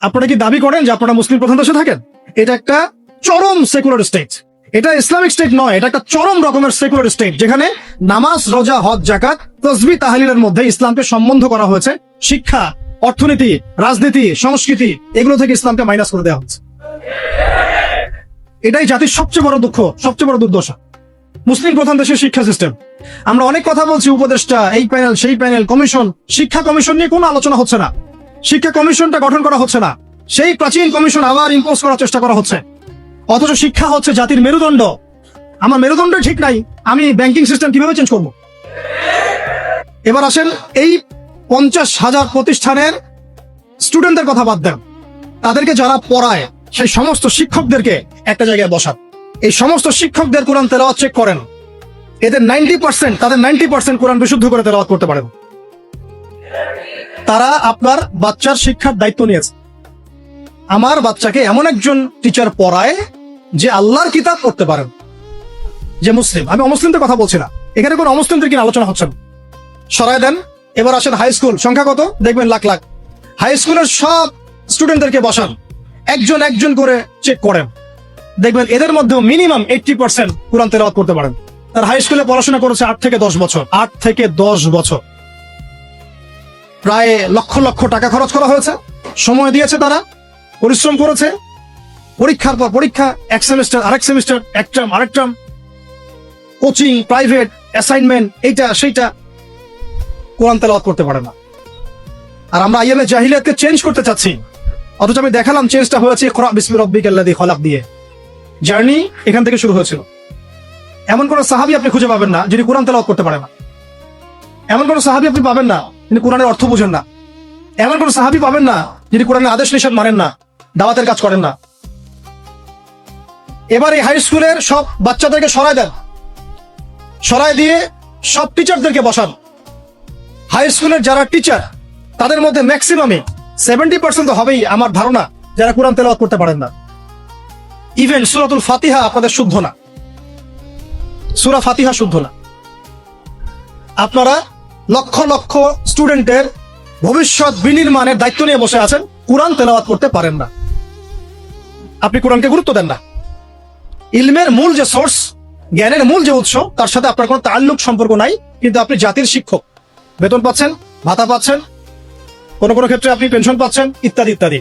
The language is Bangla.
আপনারা কি দাবি করেন যে আপনারা মুসলিম প্রধান দেশে থাকেন? এটা একটা চরম সেকুলার স্টেট, এটা ইসলামিক স্টেট নয়, এটা একটা চরম রকমের সেকুলার স্টেট, যেখানে নামাজ, রোজা, হজ, জাকাত, তাসবিহ, তাহলিলের মধ্যে ইসলামকে সম্বন্ধ করা হয়েছে। শিক্ষা, অর্থনীতি, রাজনীতি, সংস্কৃতি এগুলো থেকে ইসলামকে মাইনাস করে দেওয়া হচ্ছে। এটাই জাতির সবচেয়ে বড় দুঃখ, সবচেয়ে বড় দুর্দশা। মুসলিম প্রধান দেশের শিক্ষা সিস্টেম। আমরা অনেক কথা বলছি, উপদেষ্টা, এই প্যানেল, সেই প্যানেল, কমিশন। শিক্ষা কমিশন নিয়ে কোনো আলোচনা হচ্ছে না। শিক্ষা কমিশনটা গঠন করা হচ্ছে না, সেই প্রাচীন কমিশন আবার ইম্পোজ করার চেষ্টা করা হচ্ছে। অথচ শিক্ষা হচ্ছে জাতির মেরুদণ্ড। আমার মেরুদণ্ড ঠিক নাই, আমি ব্যাংকিং সিস্টেম কিভাবে চেঞ্জ করব? এবার আসেন, এই 50,000 প্রতিষ্ঠানের স্টুডেন্টদের কথা বাদ দেন, তাদেরকে যারা পড়ায় সেই সমস্ত শিক্ষকদেরকে একটা জায়গায় বসান। এই সমস্ত শিক্ষকদের কোরআন তেলাওয়াত চেক করেন, এদের 90% তাদের 90% কোরআন বিশুদ্ধ করে তেলাওয়াত করতে পারেন। তারা আপনার বাচ্চার শিক্ষার দায়িত্ব নিয়েছে। আমার বাচ্চাকে এমন একজন টিচার পড়ায় যে আল্লাহর কিতাব পড়তে পারেন, যে মুসলিম। আমি অমুসলিমদের কথা বলছি না, এখানে কোনো অমুসলিমদের কিনা আলোচনা হচ্ছে না। সরায় দেন। এবার আসেন হাই স্কুল, সংখ্যা কত দেখবেন? লাখ লাখ। হাই স্কুলের সব স্টুডেন্টদেরকে বসান, একজন একজন করে চেক করেন, দেখবেন এদের মধ্যেও মিনিমাম 80% কোরআন তেলাওয়াত করতে পারেন। তার হাই স্কুলে পড়াশোনা করেছে 8 থেকে 10 বছর। 8 থেকে 10 বছর, প্রায় লক্ষ লক্ষ টাকা খরচ করা হয়েছে, সময় দিয়েছে, তারা পরিশ্রম করেছে। পরীক্ষার পর পরীক্ষা, এক সেমিস্টার আরেক সেমিস্টার, এক টার্ম আরেক টার্ম, কোচিং, প্রাইভেট, অ্যাসাইনমেন্ট, এইটা সেইটা, কোরআন তেলাওয়াত করতে পারে না। আর আমরা আইয়ামে জাহিলিয়াতকে চেঞ্জ করতে চাচ্ছি, অথচ আমি দেখালাম চেঞ্জটা হয়েছে ইকরা বিসমি রাব্বিকাল্লাযী খলাক দিয়ে। জার্নি এখান থেকে শুরু হয়েছিল। এমন কোন সাহাবী আপনি খুঁজে পাবেন না যিনি কোরআন তেলাওয়াত করতে পারে না। এমন কোন সাহাবী আপনি পাবেন না যিনি কোরআনের অর্থ বুঝেন না। এমন কোন সাহাবী পাবেন না যিনি কোরআনের আদেশ নিষেধ মানেন না, দাওয়াতের কাজ করেন না। এবার এই হাই স্কুলের সব বাচ্চাদেরকে সরায় দেন, সরায় দিয়ে সব টিচারদেরকে বসান। হাই স্কুলের যারা টিচার তাদের মধ্যে ম্যাক্সিমামে 70% তো হবেই আমার ধারণা যারা কোরআন তেলাওয়াত করতে পারেন না। ইভেন সূরাতুল ফাতিহা আপনাদের শুদ্ধ না, সূরা ফাতিহা শুদ্ধ না। আপনারা লক্ষ লক্ষ স্টুডেন্টের ভবিষ্যৎ বিনির্মাণের দায়িত্ব নিয়ে বসে আছেন, কোরআন তেলাওয়াত করতে পারেন না। আপনি কোরআনকে গুরুত্ব দেন না। ইলমের মূল যে সোর্স, জ্ঞানের মূল যে উৎস, তার সাথে আপনার কোনো তাল্লুক, সম্পর্ক নাই, কিন্তু আপনি জাতির শিক্ষক, বেতন পাচ্ছেন, ভাতা পাচ্ছেন, কোনো কোনো ক্ষেত্রে আপনি পেনশন পাচ্ছেন, ইত্যাদি ইত্যাদি।